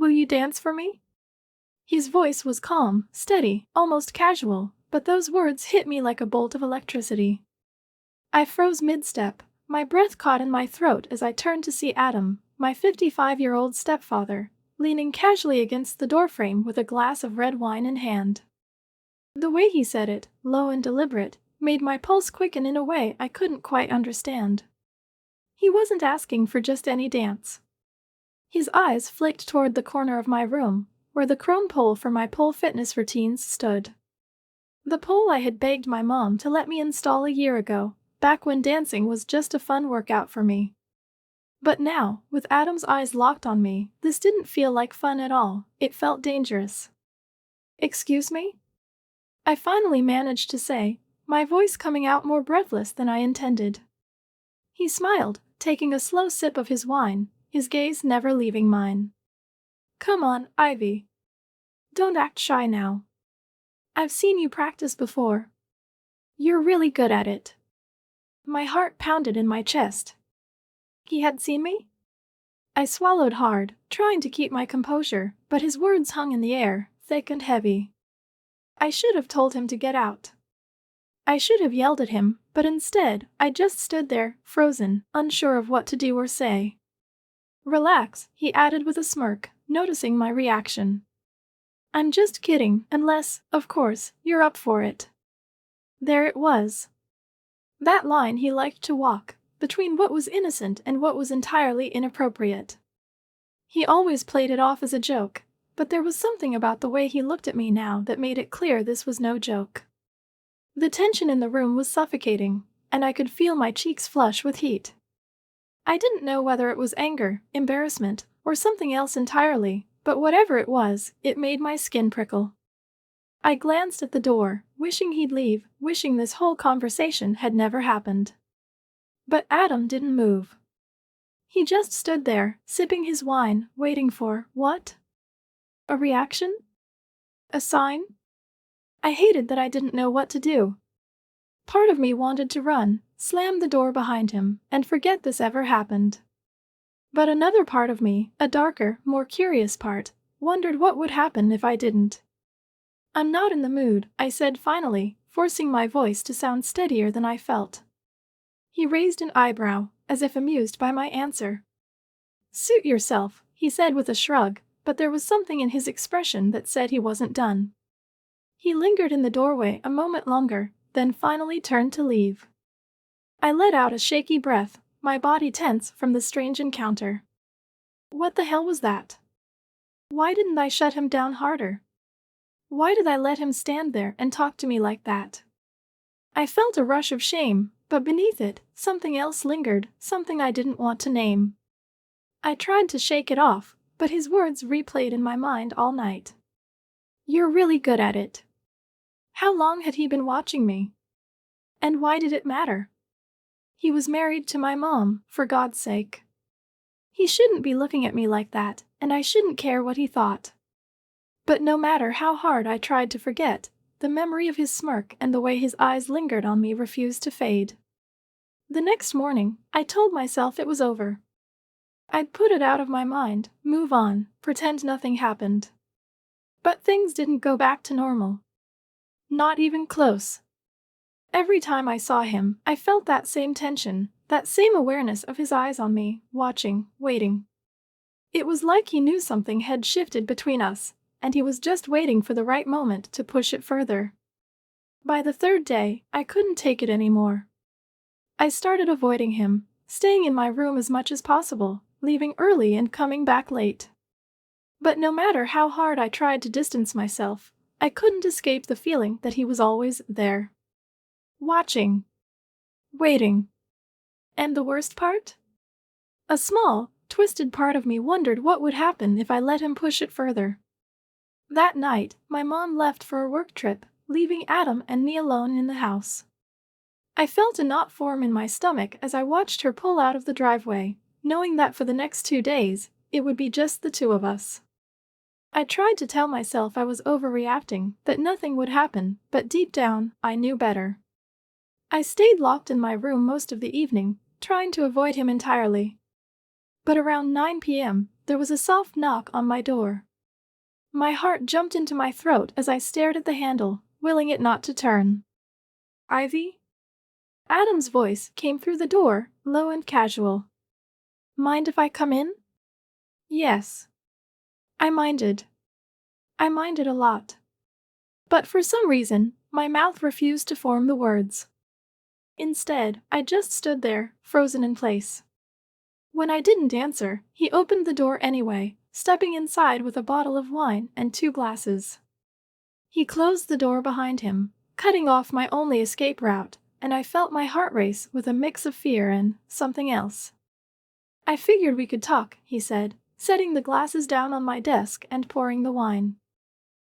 Will you dance for me?" His voice was calm, steady, almost casual, but those words hit me like a bolt of electricity. I froze mid-step, my breath caught in my throat as I turned to see Adam, my 55-year-old stepfather, leaning casually against the doorframe with a glass of red wine in hand. The way he said it, low and deliberate, made my pulse quicken in a way I couldn't quite understand. He wasn't asking for just any dance. His eyes flicked toward the corner of my room, where the chrome pole for my pole fitness routines stood. The pole I had begged my mom to let me install a year ago, back when dancing was just a fun workout for me. But now, with Adam's eyes locked on me, this didn't feel like fun at all, it felt dangerous. "Excuse me?" I finally managed to say, my voice coming out more breathless than I intended. He smiled, taking a slow sip of his wine, his gaze never leaving mine. "Come on, Ivy. Don't act shy now. I've seen you practice before. You're really good at it." My heart pounded in my chest. He had seen me? I swallowed hard, trying to keep my composure, but his words hung in the air, thick and heavy. I should have told him to get out. I should have yelled at him, but instead, I just stood there, frozen, unsure of what to do or say. "Relax," he added with a smirk, noticing my reaction. "I'm just kidding, unless, of course, you're up for it." There it was. That line he liked to walk, between what was innocent and what was entirely inappropriate. He always played it off as a joke, but there was something about the way he looked at me now that made it clear this was no joke. The tension in the room was suffocating, and I could feel my cheeks flush with heat. I didn't know whether it was anger, embarrassment, or something else entirely, but whatever it was, it made my skin prickle. I glanced at the door, wishing he'd leave, wishing this whole conversation had never happened. But Adam didn't move. He just stood there, sipping his wine, waiting for, what? A reaction? A sign? I hated that I didn't know what to do. Part of me wanted to run, slam the door behind him, and forget this ever happened. But another part of me, a darker, more curious part, wondered what would happen if I didn't. "I'm not in the mood," I said finally, forcing my voice to sound steadier than I felt. He raised an eyebrow, as if amused by my answer. "Suit yourself," he said with a shrug, but there was something in his expression that said he wasn't done. He lingered in the doorway a moment longer, then finally turned to leave. I let out a shaky breath, my body tense from the strange encounter. What the hell was that? Why didn't I shut him down harder? Why did I let him stand there and talk to me like that? I felt a rush of shame, but beneath it, something else lingered, something I didn't want to name. I tried to shake it off, but his words replayed in my mind all night. "You're really good at it." How long had he been watching me? And why did it matter? He was married to my mom, for God's sake. He shouldn't be looking at me like that, and I shouldn't care what he thought. But no matter how hard I tried to forget, the memory of his smirk and the way his eyes lingered on me refused to fade. The next morning, I told myself it was over. I'd put it out of my mind, move on, pretend nothing happened. But things didn't go back to normal. Not even close. Every time I saw him, I felt that same tension, that same awareness of his eyes on me, watching, waiting. It was like he knew something had shifted between us, and he was just waiting for the right moment to push it further. By the third day, I couldn't take it anymore. I started avoiding him, staying in my room as much as possible, leaving early and coming back late. But no matter how hard I tried to distance myself, I couldn't escape the feeling that he was always there. Watching. Waiting. And the worst part? A small, twisted part of me wondered what would happen if I let him push it further. That night, my mom left for a work trip, leaving Adam and me alone in the house. I felt a knot form in my stomach as I watched her pull out of the driveway, knowing that for the next 2 days, it would be just the two of us. I tried to tell myself I was overreacting, that nothing would happen, but deep down, I knew better. I stayed locked in my room most of the evening, trying to avoid him entirely. But around 9 p.m., there was a soft knock on my door. My heart jumped into my throat as I stared at the handle, willing it not to turn. "Ivy?" Adam's voice came through the door, low and casual. "Mind if I come in?" Yes. I minded. I minded a lot. But for some reason, my mouth refused to form the words. Instead, I just stood there, frozen in place. When I didn't answer, he opened the door anyway, stepping inside with a bottle of wine and 2 glasses. He closed the door behind him, cutting off my only escape route, and I felt my heart race with a mix of fear and something else. "I figured we could talk," he said, setting the glasses down on my desk and pouring the wine.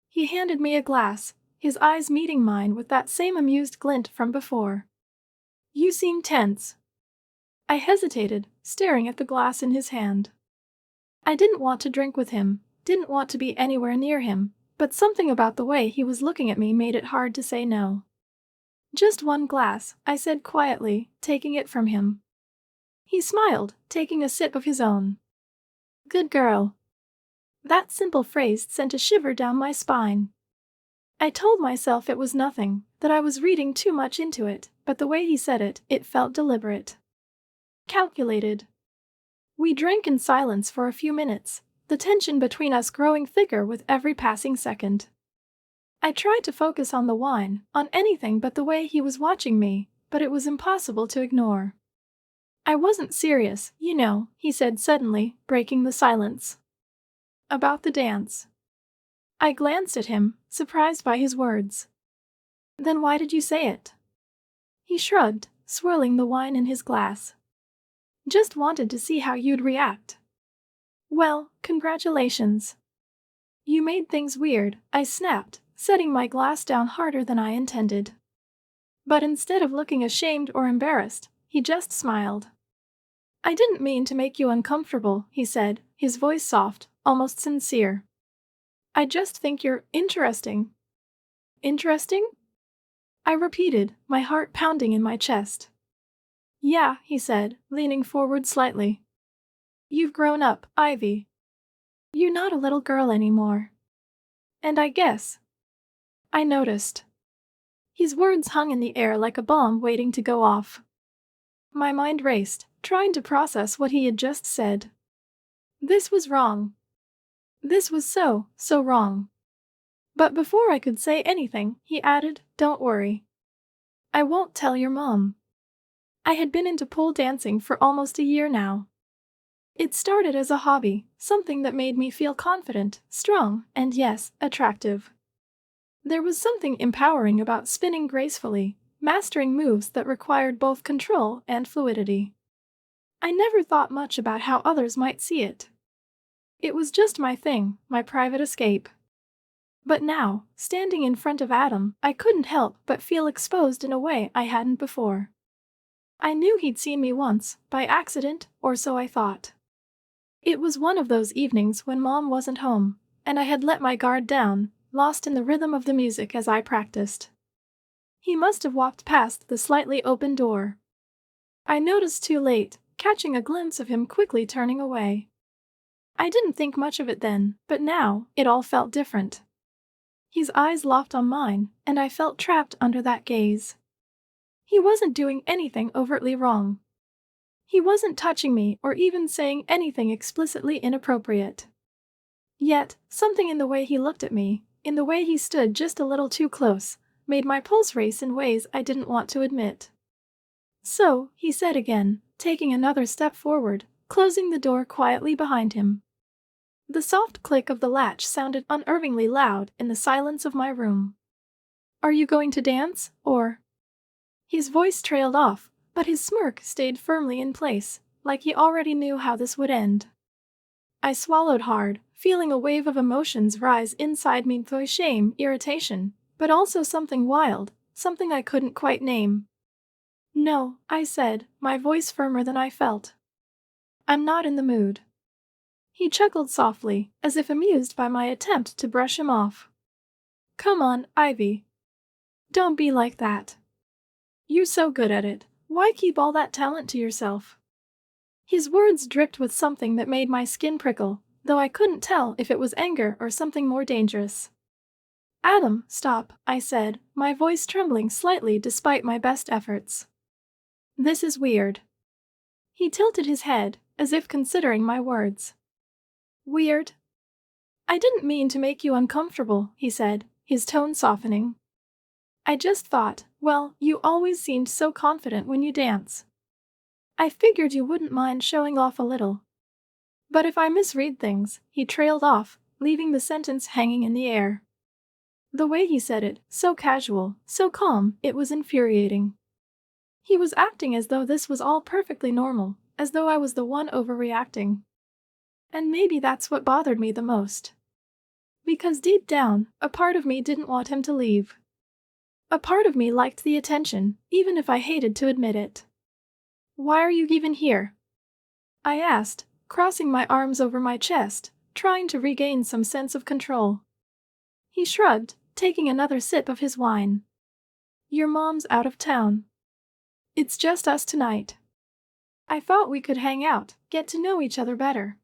He handed me a glass, his eyes meeting mine with that same amused glint from before. "You seem tense." I hesitated, staring at the glass in his hand. I didn't want to drink with him, didn't want to be anywhere near him, but something about the way he was looking at me made it hard to say no. "Just 1 glass," I said quietly, taking it from him. He smiled, taking a sip of his own. "Good girl." That simple phrase sent a shiver down my spine. I told myself it was nothing, that I was reading too much into it, but the way he said it, it felt deliberate. Calculated. We drank in silence for a few minutes, the tension between us growing thicker with every passing second. I tried to focus on the wine, on anything but the way he was watching me, but it was impossible to ignore. "I wasn't serious, you know," he said suddenly, breaking the silence. "About the dance." I glanced at him, surprised by his words. "Then why did you say it?" He shrugged, swirling the wine in his glass. "Just wanted to see how you'd react." "Well, congratulations." "You made things weird," I snapped, setting my glass down harder than I intended. But instead of looking ashamed or embarrassed, he just smiled. "I didn't mean to make you uncomfortable," he said, his voice soft, almost sincere. "I just think you're interesting." "Interesting?" I repeated, my heart pounding in my chest. "Yeah," he said, leaning forward slightly. "You've grown up, Ivy. You're not a little girl anymore. And I guess." I noticed. His words hung in the air like a bomb waiting to go off. My mind raced, trying to process what he had just said. This was wrong. This was so wrong. But before I could say anything, he added, "Don't worry. I won't tell your mom." I had been into pole dancing for almost a year now. It started as a hobby, something that made me feel confident, strong, and yes, attractive. There was something empowering about spinning gracefully, mastering moves that required both control and fluidity. I never thought much about how others might see it. It was just my thing, my private escape. But now, standing in front of Adam, I couldn't help but feel exposed in a way I hadn't before. I knew he'd seen me once, by accident, or so I thought. It was one of those evenings when Mom wasn't home, and I had let my guard down, lost in the rhythm of the music as I practiced. He must have walked past the slightly open door. I noticed too late, catching a glimpse of him quickly turning away. I didn't think much of it then, but now, it all felt different. His eyes locked on mine, and I felt trapped under that gaze. He wasn't doing anything overtly wrong. He wasn't touching me or even saying anything explicitly inappropriate. Yet, something in the way he looked at me, in the way he stood just a little too close, made my pulse race in ways I didn't want to admit. "So," he said again, taking another step forward, closing the door quietly behind him. The soft click of the latch sounded unnervingly loud in the silence of my room. "Are you going to dance, or?" His voice trailed off, but his smirk stayed firmly in place, like he already knew how this would end. I swallowed hard, feeling a wave of emotions rise inside me: shame, irritation, but also something wild, something I couldn't quite name. "No," I said, my voice firmer than I felt. "I'm not in the mood." He chuckled softly, as if amused by my attempt to brush him off. "Come on, Ivy. Don't be like that. You're so good at it. Why keep all that talent to yourself?" His words dripped with something that made my skin prickle, though I couldn't tell if it was anger or something more dangerous. "Adam, stop," I said, my voice trembling slightly despite my best efforts. "This is weird." He tilted his head, as if considering my words. "Weird? I didn't mean to make you uncomfortable," he said, his tone softening. "I just thought, well, you always seemed so confident when you dance. I figured you wouldn't mind showing off a little." But if I misread things, he trailed off, leaving the sentence hanging in the air. The way he said it, so casual, so calm, it was infuriating. He was acting as though this was all perfectly normal, as though I was the one overreacting. And maybe that's what bothered me the most. Because deep down, a part of me didn't want him to leave. A part of me liked the attention, even if I hated to admit it. "Why are you even here?" I asked, crossing my arms over my chest, trying to regain some sense of control. He shrugged, taking another sip of his wine. "Your mom's out of town. It's just us tonight. I thought we could hang out, get to know each other better."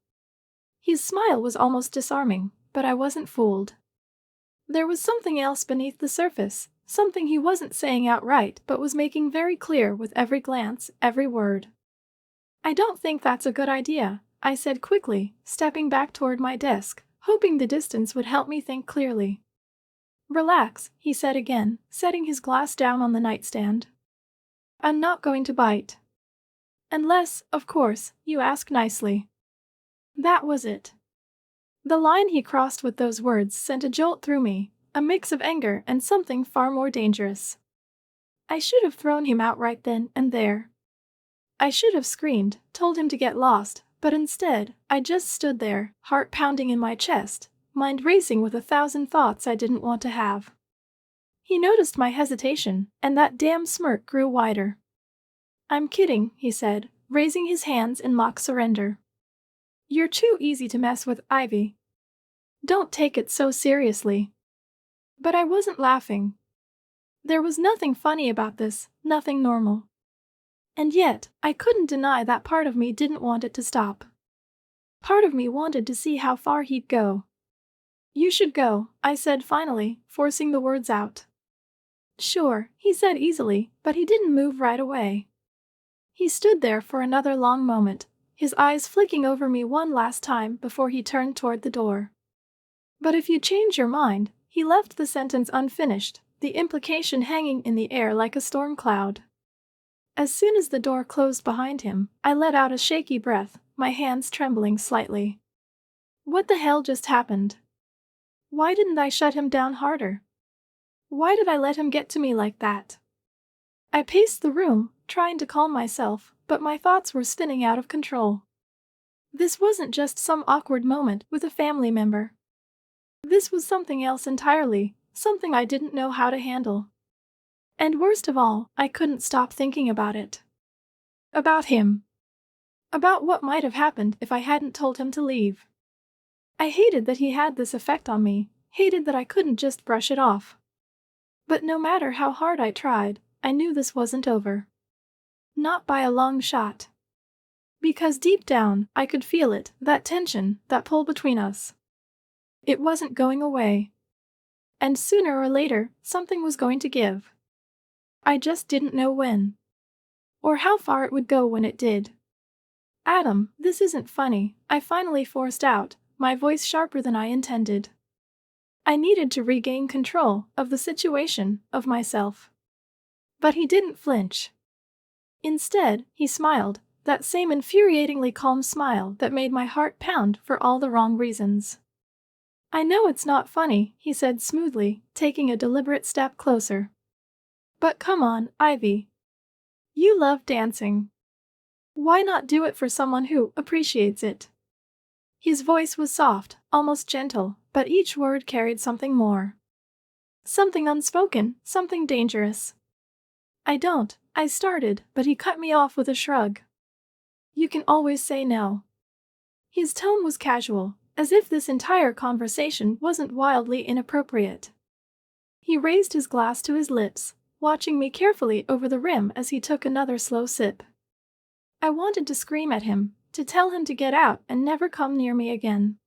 His smile was almost disarming, but I wasn't fooled. There was something else beneath the surface, something he wasn't saying outright but was making very clear with every glance, every word. "I don't think that's a good idea," I said quickly, stepping back toward my desk, hoping the distance would help me think clearly. "Relax," he said again, setting his glass down on the nightstand. "I'm not going to bite. Unless, of course, you ask nicely." That was it. The line he crossed with those words sent a jolt through me, a mix of anger and something far more dangerous. I should have thrown him out right then and there. I should have screamed, told him to get lost, but instead, I just stood there, heart pounding in my chest, mind racing with 1,000 thoughts I didn't want to have. He noticed my hesitation, and that damn smirk grew wider. "I'm kidding," he said, raising his hands in mock surrender. "You're too easy to mess with, Ivy. Don't take it so seriously." But I wasn't laughing. There was nothing funny about this, nothing normal. And yet, I couldn't deny that part of me didn't want it to stop. Part of me wanted to see how far he'd go. "You should go," I said finally, forcing the words out. "Sure," he said easily, but he didn't move right away. He stood there for another long moment, his eyes flicking over me one last time before he turned toward the door. "But if you change your mind," he left the sentence unfinished, the implication hanging in the air like a storm cloud. As soon as the door closed behind him, I let out a shaky breath, my hands trembling slightly. What the hell just happened? Why didn't I shut him down harder? Why did I let him get to me like that? I paced the room, trying to calm myself, but my thoughts were spinning out of control. This wasn't just some awkward moment with a family member. This was something else entirely, something I didn't know how to handle. And worst of all, I couldn't stop thinking about it. About him. About what might have happened if I hadn't told him to leave. I hated that he had this effect on me, hated that I couldn't just brush it off. But no matter how hard I tried, I knew this wasn't over. Not by a long shot. Because deep down, I could feel it, that tension, that pull between us. It wasn't going away. And sooner or later, something was going to give. I just didn't know when. Or how far it would go when it did. "Adam, this isn't funny," I finally forced out, my voice sharper than I intended. I needed to regain control of the situation, of myself. But he didn't flinch. Instead, he smiled, that same infuriatingly calm smile that made my heart pound for all the wrong reasons. "I know it's not funny," he said smoothly, taking a deliberate step closer. "But come on, Ivy. You love dancing. Why not do it for someone who appreciates it?" His voice was soft, almost gentle, but each word carried something more. Something unspoken, something dangerous. I started, but he cut me off with a shrug. "You can always say no." His tone was casual, as if this entire conversation wasn't wildly inappropriate. He raised his glass to his lips, watching me carefully over the rim as he took another slow sip. I wanted to scream at him, to tell him to get out and never come near me again.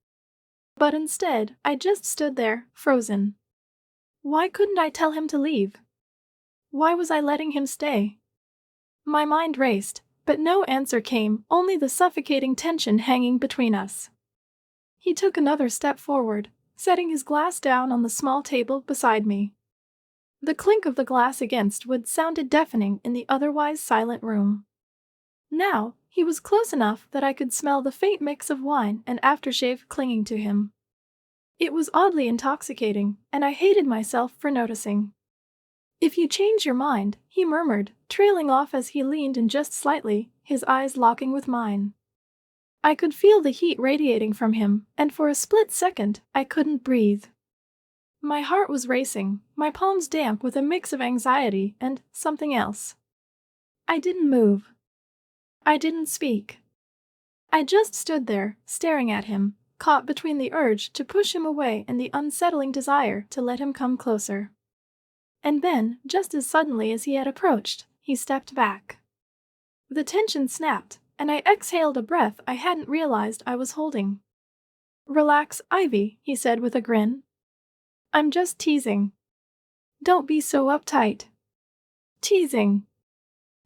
But instead, I just stood there, frozen. Why couldn't I tell him to leave? Why was I letting him stay? My mind raced, but no answer came, only the suffocating tension hanging between us. He took another step forward, setting his glass down on the small table beside me. The clink of the glass against wood sounded deafening in the otherwise silent room. Now, he was close enough that I could smell the faint mix of wine and aftershave clinging to him. It was oddly intoxicating, and I hated myself for noticing. "If you change your mind," he murmured, trailing off as he leaned in just slightly, his eyes locking with mine. I could feel the heat radiating from him, and for a split second, I couldn't breathe. My heart was racing, my palms damp with a mix of anxiety and something else. I didn't move. I didn't speak. I just stood there, staring at him, caught between the urge to push him away and the unsettling desire to let him come closer. And then, just as suddenly as he had approached, he stepped back. The tension snapped, and I exhaled a breath I hadn't realized I was holding. "Relax, Ivy," he said with a grin. "I'm just teasing. Don't be so uptight." Teasing.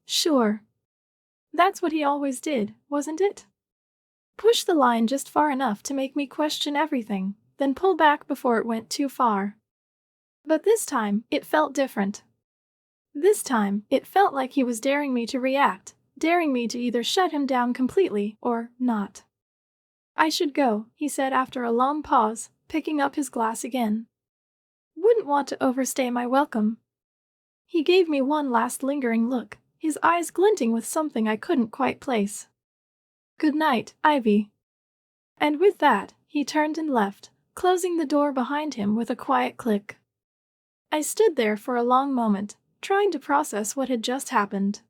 Sure. That's what he always did, wasn't it? Push the line just far enough to make me question everything, then pull back before it went too far. But this time, it felt different. This time, it felt like he was daring me to react, daring me to either shut him down completely or not. "I should go," he said after a long pause, picking up his glass again. "Wouldn't want to overstay my welcome." He gave me one last lingering look, his eyes glinting with something I couldn't quite place. "Good night, Ivy." And with that, he turned and left, closing the door behind him with a quiet click. I stood there for a long moment, trying to process what had just happened.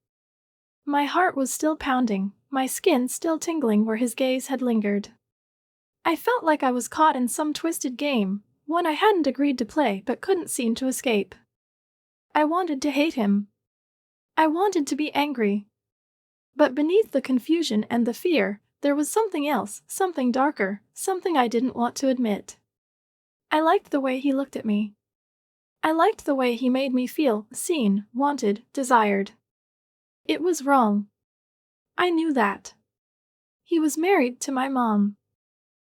My heart was still pounding, my skin still tingling where his gaze had lingered. I felt like I was caught in some twisted game, one I hadn't agreed to play but couldn't seem to escape. I wanted to hate him. I wanted to be angry. But beneath the confusion and the fear, there was something else, something darker, something I didn't want to admit. I liked the way he looked at me. I liked the way he made me feel seen, wanted, desired. It was wrong. I knew that. He was married to my mom.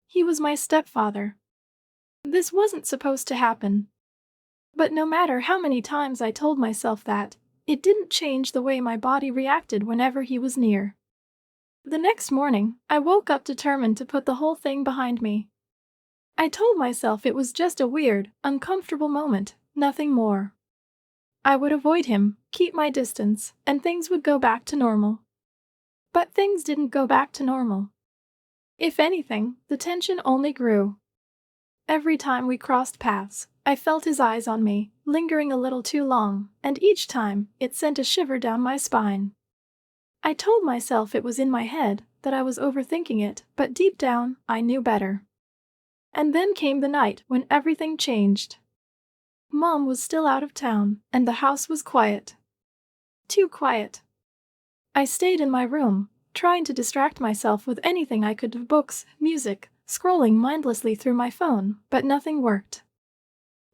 He was my stepfather. This wasn't supposed to happen. But no matter how many times I told myself that, it didn't change the way my body reacted whenever he was near. The next morning, I woke up determined to put the whole thing behind me. I told myself it was just a weird, uncomfortable moment, nothing more. I would avoid him, keep my distance, and things would go back to normal. But things didn't go back to normal. If anything, the tension only grew. Every time we crossed paths, I felt his eyes on me, lingering a little too long, and each time, it sent a shiver down my spine. I told myself it was in my head, that I was overthinking it, but deep down, I knew better. And then came the night when everything changed. Mom was still out of town, and the house was quiet. Too quiet. I stayed in my room, trying to distract myself with anything I could, books, music, scrolling mindlessly through my phone, but nothing worked.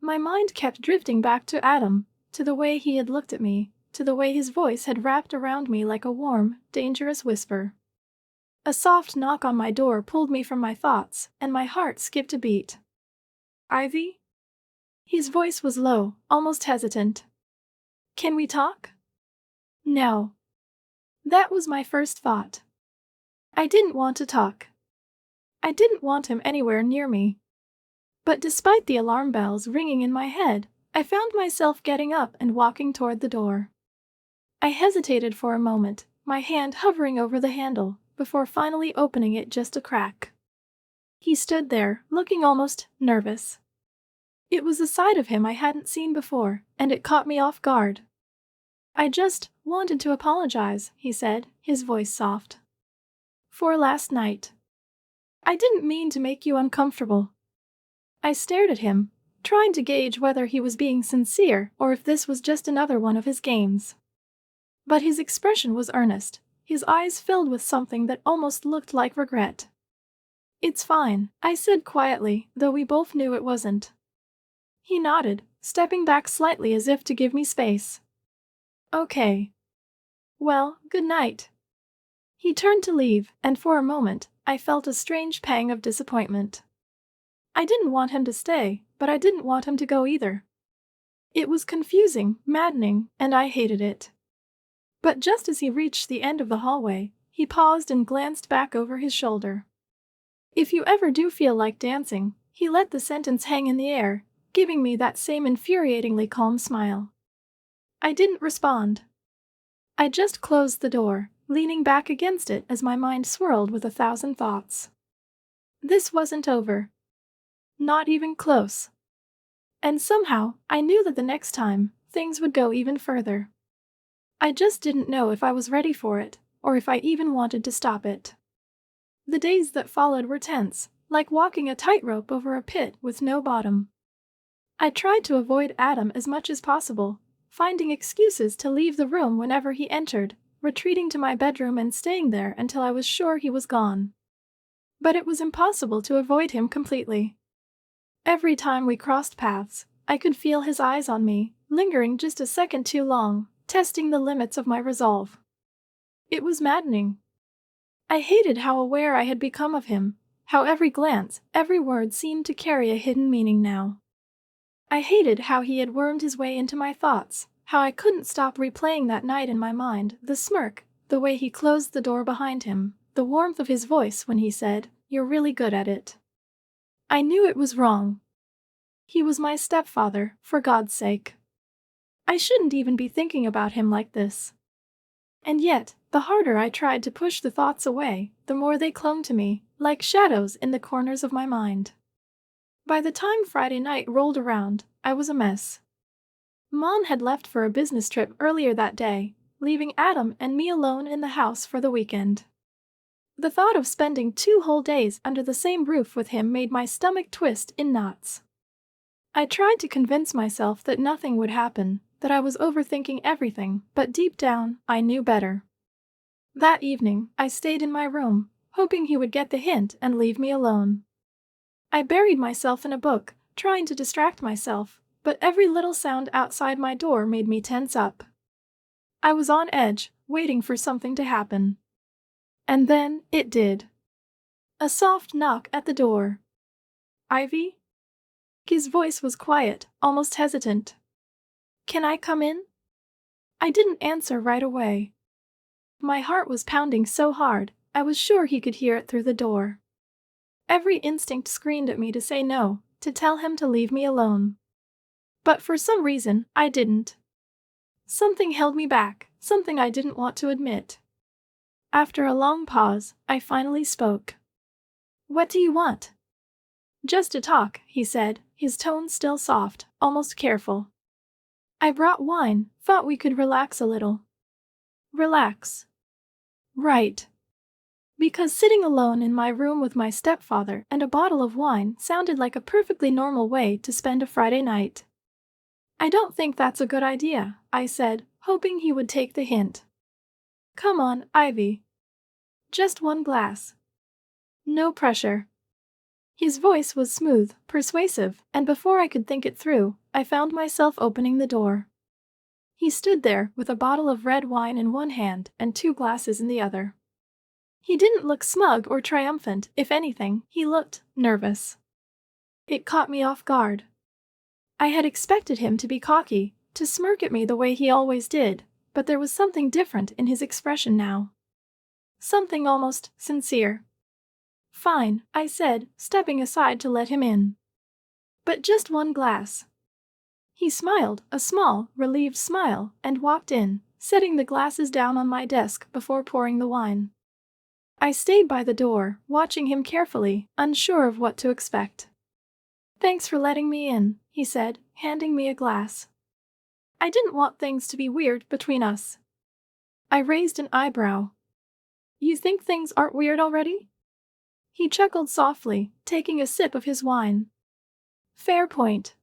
My mind kept drifting back to Adam, to the way he had looked at me, to the way his voice had wrapped around me like a warm, dangerous whisper. A soft knock on my door pulled me from my thoughts, and my heart skipped a beat. "Ivy?" His voice was low, almost hesitant. "Can we talk?" No. That was my first thought. I didn't want to talk. I didn't want him anywhere near me. But despite the alarm bells ringing in my head, I found myself getting up and walking toward the door. I hesitated for a moment, my hand hovering over the handle, before finally opening it just a crack. He stood there, looking almost nervous. It was a side of him I hadn't seen before, and it caught me off guard. "I just wanted to apologize," he said, his voice soft. "For last night. I didn't mean to make you uncomfortable." I stared at him, trying to gauge whether he was being sincere or if this was just another one of his games. But his expression was earnest, his eyes filled with something that almost looked like regret. "It's fine," I said quietly, though we both knew it wasn't. He nodded, stepping back slightly as if to give me space. "Okay. Well, good night." He turned to leave, and for a moment, I felt a strange pang of disappointment. I didn't want him to stay, but I didn't want him to go either. It was confusing, maddening, and I hated it. But just as he reached the end of the hallway, he paused and glanced back over his shoulder. "If you ever do feel like dancing," he let the sentence hang in the air, giving me that same infuriatingly calm smile. I didn't respond. I just closed the door, leaning back against it as my mind swirled with 1,000 thoughts. This wasn't over. Not even close. And somehow, I knew that the next time, things would go even further. I just didn't know if I was ready for it, or if I even wanted to stop it. The days that followed were tense, like walking a tightrope over a pit with no bottom. I tried to avoid Adam as much as possible, finding excuses to leave the room whenever he entered, retreating to my bedroom and staying there until I was sure he was gone. But it was impossible to avoid him completely. Every time we crossed paths, I could feel his eyes on me, lingering just a second too long, testing the limits of my resolve. It was maddening. I hated how aware I had become of him, how every glance, every word seemed to carry a hidden meaning now. I hated how he had wormed his way into my thoughts, how I couldn't stop replaying that night in my mind, the smirk, the way he closed the door behind him, the warmth of his voice when he said, "You're really good at it." I knew it was wrong. He was my stepfather, for God's sake. I shouldn't even be thinking about him like this. And yet, the harder I tried to push the thoughts away, the more they clung to me, like shadows in the corners of my mind. By the time Friday night rolled around, I was a mess. Mom had left for a business trip earlier that day, leaving Adam and me alone in the house for the weekend. The thought of spending 2 whole days under the same roof with him made my stomach twist in knots. I tried to convince myself that nothing would happen, that I was overthinking everything, but deep down, I knew better. That evening, I stayed in my room, hoping he would get the hint and leave me alone. I buried myself in a book, trying to distract myself, but every little sound outside my door made me tense up. I was on edge, waiting for something to happen. And then, it did. A soft knock at the door. "Ivy?" His voice was quiet, almost hesitant. "Can I come in?" I didn't answer right away. My heart was pounding so hard, I was sure he could hear it through the door. Every instinct screamed at me to say no, to tell him to leave me alone. But for some reason, I didn't. Something held me back, something I didn't want to admit. After a long pause, I finally spoke. "What do you want?" "Just to talk," he said, his tone still soft, almost careful. "I brought wine, thought we could relax a little." Relax. Right. Because sitting alone in my room with my stepfather and a bottle of wine sounded like a perfectly normal way to spend a Friday night. "I don't think that's a good idea," I said, hoping he would take the hint. "Come on, Ivy. Just one glass. No pressure." His voice was smooth, persuasive, and before I could think it through, I found myself opening the door. He stood there with a bottle of red wine in one hand and 2 glasses in the other. He didn't look smug or triumphant, if anything, he looked nervous. It caught me off guard. I had expected him to be cocky, to smirk at me the way he always did, but there was something different in his expression now. Something almost sincere. "Fine," I said, stepping aside to let him in. "But just one glass." He smiled, a small, relieved smile, and walked in, setting the glasses down on my desk before pouring the wine. I stayed by the door, watching him carefully, unsure of what to expect. "Thanks for letting me in," he said, handing me a glass. "I didn't want things to be weird between us." I raised an eyebrow. "You think things aren't weird already?" He chuckled softly, taking a sip of his wine. "Fair point.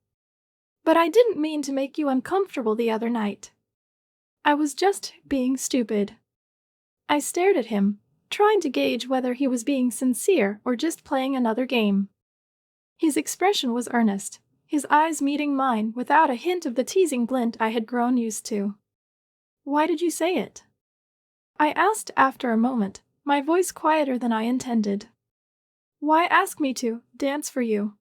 But I didn't mean to make you uncomfortable the other night. I was just being stupid." I stared at him, trying to gauge whether he was being sincere or just playing another game. His expression was earnest, his eyes meeting mine without a hint of the teasing glint I had grown used to. "Why did you say it?" I asked after a moment, my voice quieter than I intended. "Why ask me to dance for you?"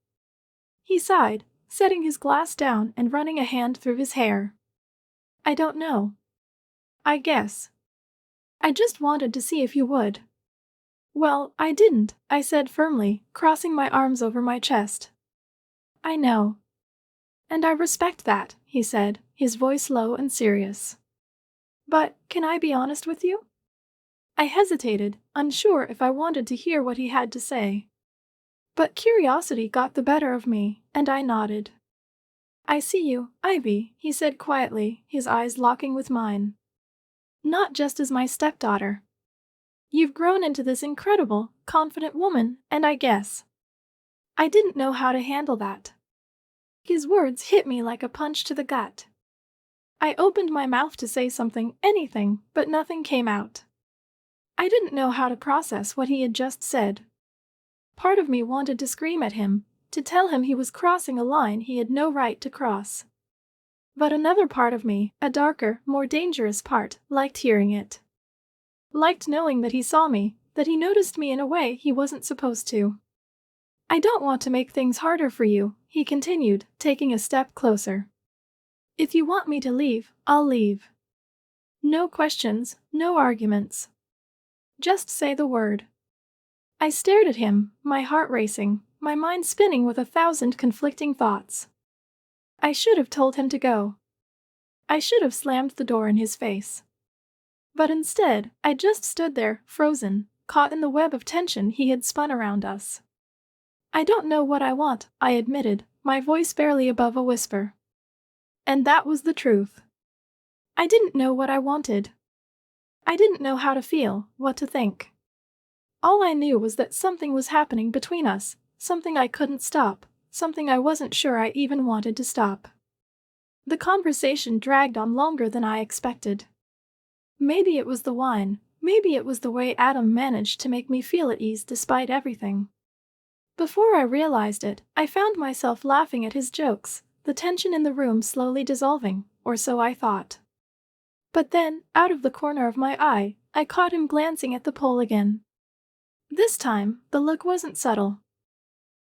He sighed, setting his glass down and running a hand through his hair. "I don't know. I guess. I just wanted to see if you would." "Well, I didn't," I said firmly, crossing my arms over my chest. "I know. And I respect that," he said, his voice low and serious. "But can I be honest with you?" I hesitated, unsure if I wanted to hear what he had to say. But curiosity got the better of me, and I nodded. "I see you, Ivy," he said quietly, his eyes locking with mine. "Not just as my stepdaughter. You've grown into this incredible, confident woman, and I guess I didn't know how to handle that." His words hit me like a punch to the gut. I opened my mouth to say something, anything, but nothing came out. I didn't know how to process what he had just said. Part of me wanted to scream at him, to tell him he was crossing a line he had no right to cross. But another part of me, a darker, more dangerous part, liked hearing it. Liked knowing that he saw me, that he noticed me in a way he wasn't supposed to. "I don't want to make things harder for you," he continued, taking a step closer. "If you want me to leave, I'll leave. No questions, no arguments. Just say the word." I stared at him, my heart racing, my mind spinning with 1,000 conflicting thoughts. I should have told him to go. I should have slammed the door in his face. But instead, I just stood there, frozen, caught in the web of tension he had spun around us. "I don't know what I want," I admitted, my voice barely above a whisper. And that was the truth. I didn't know what I wanted. I didn't know how to feel, what to think. All I knew was that something was happening between us, something I couldn't stop, something I wasn't sure I even wanted to stop. The conversation dragged on longer than I expected. Maybe it was the wine, maybe it was the way Adam managed to make me feel at ease despite everything. Before I realized it, I found myself laughing at his jokes, the tension in the room slowly dissolving, or so I thought. But then, out of the corner of my eye, I caught him glancing at the pole again. This time, the look wasn't subtle.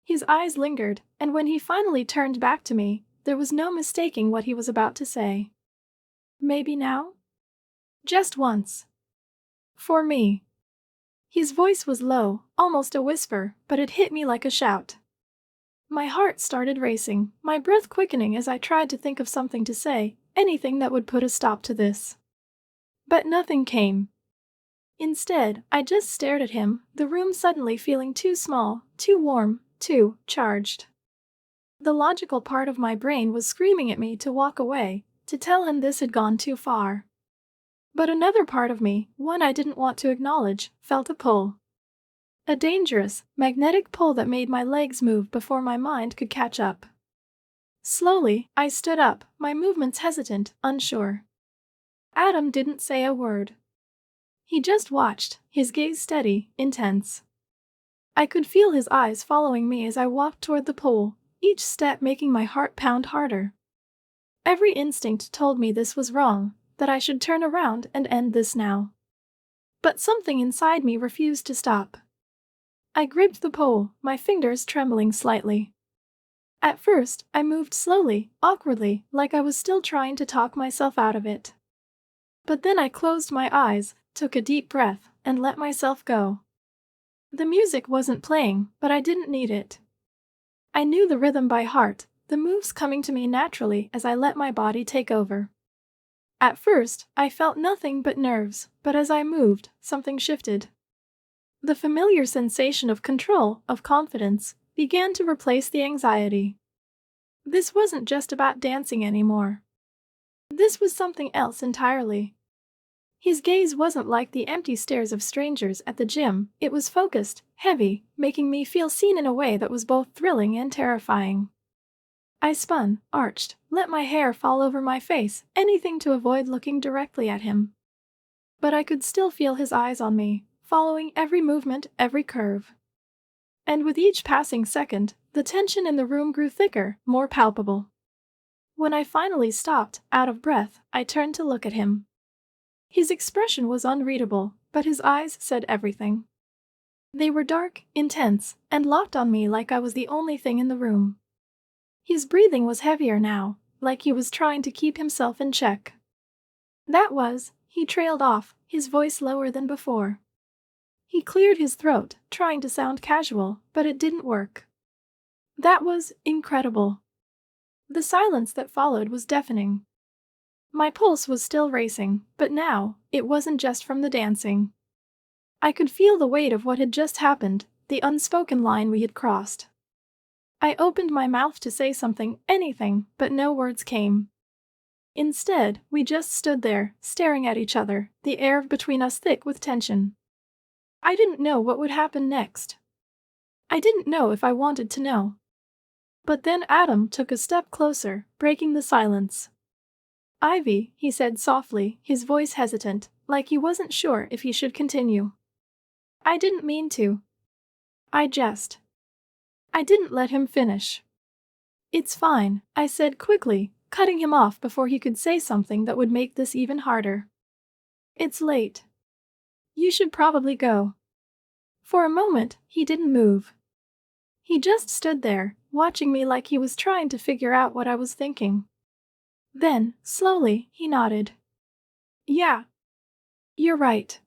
His eyes lingered, and when he finally turned back to me, there was no mistaking what he was about to say. "Maybe now? Just once. For me." His voice was low, almost a whisper, but it hit me like a shout. My heart started racing, my breath quickening as I tried to think of something to say, anything that would put a stop to this. But nothing came. Instead, I just stared at him, the room suddenly feeling too small, too warm, too charged. The logical part of my brain was screaming at me to walk away, to tell him this had gone too far. But another part of me, one I didn't want to acknowledge, felt a pull. A dangerous, magnetic pull that made my legs move before my mind could catch up. Slowly, I stood up, my movements hesitant, unsure. Adam didn't say a word. He just watched, his gaze steady, intense. I could feel his eyes following me as I walked toward the pool, each step making my heart pound harder. Every instinct told me this was wrong, that I should turn around and end this now. But something inside me refused to stop. I gripped the pole, my fingers trembling slightly. At first, I moved slowly, awkwardly, like I was still trying to talk myself out of it. But then I closed my eyes, took a deep breath, and let myself go. The music wasn't playing, but I didn't need it. I knew the rhythm by heart, the moves coming to me naturally as I let my body take over. At first, I felt nothing but nerves, but as I moved, something shifted. The familiar sensation of control, of confidence, began to replace the anxiety. This wasn't just about dancing anymore. This was something else entirely. His gaze wasn't like the empty stares of strangers at the gym, it was focused, heavy, making me feel seen in a way that was both thrilling and terrifying. I spun, arched, let my hair fall over my face, anything to avoid looking directly at him. but I could still feel his eyes on me, following every movement, every curve. And with each passing second, the tension in the room grew thicker, more palpable. When I finally stopped, out of breath, I turned to look at him. His expression was unreadable, but his eyes said everything. They were dark, intense, and locked on me like I was the only thing in the room. His breathing was heavier now, like he was trying to keep himself in check. He trailed off, his voice lower than before. He cleared his throat, trying to sound casual, but it didn't work. That was incredible. The silence that followed was deafening. My pulse was still racing, but now, it wasn't just from the dancing. I could feel the weight of what had just happened, the unspoken line we had crossed. I opened my mouth to say something, anything, but no words came. Instead, we just stood there, staring at each other, the air between us thick with tension. I didn't know what would happen next. I didn't know if I wanted to know. But then Adam took a step closer, breaking the silence. "Ivy," he said softly, his voice hesitant, like he wasn't sure if he should continue. "I didn't mean to. I didn't let him finish." "It's fine," I said quickly, cutting him off before he could say something that would make this even harder. "It's late. You should probably go." For a moment, he didn't move. He just stood there, watching me like he was trying to figure out what I was thinking. Then, slowly, he nodded. "Yeah. You're right."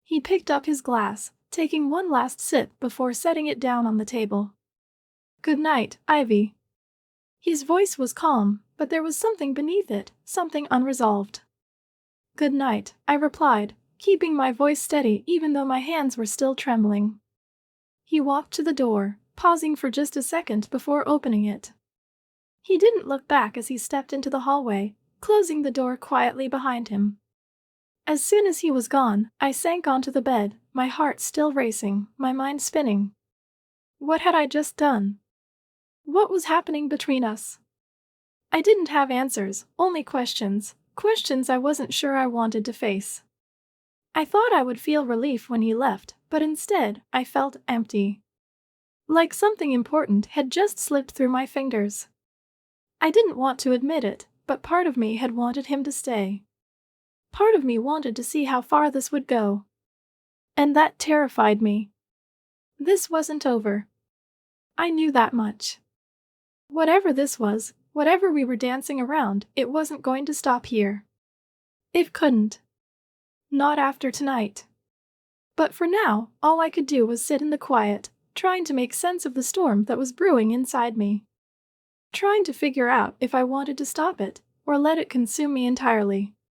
He picked up his glass, taking one last sip before setting it down on the table. "Good night, Ivy." His voice was calm, but there was something beneath it, something unresolved. "Good night," I replied, keeping my voice steady even though my hands were still trembling. He walked to the door, pausing for just a second before opening it. He didn't look back as he stepped into the hallway, closing the door quietly behind him. As soon as he was gone, I sank onto the bed, my heart still racing, my mind spinning. What had I just done? What was happening between us? I didn't have answers, only questions I wasn't sure I wanted to face. I thought I would feel relief when he left, but instead, I felt empty. Like something important had just slipped through my fingers. I didn't want to admit it, but part of me had wanted him to stay. Part of me wanted to see how far this would go. And that terrified me. This wasn't over. I knew that much. Whatever this was, whatever we were dancing around, it wasn't going to stop here. It couldn't. Not after tonight. But for now, all I could do was sit in the quiet, trying to make sense of the storm that was brewing inside me. Trying to figure out if I wanted to stop it, or let it consume me entirely.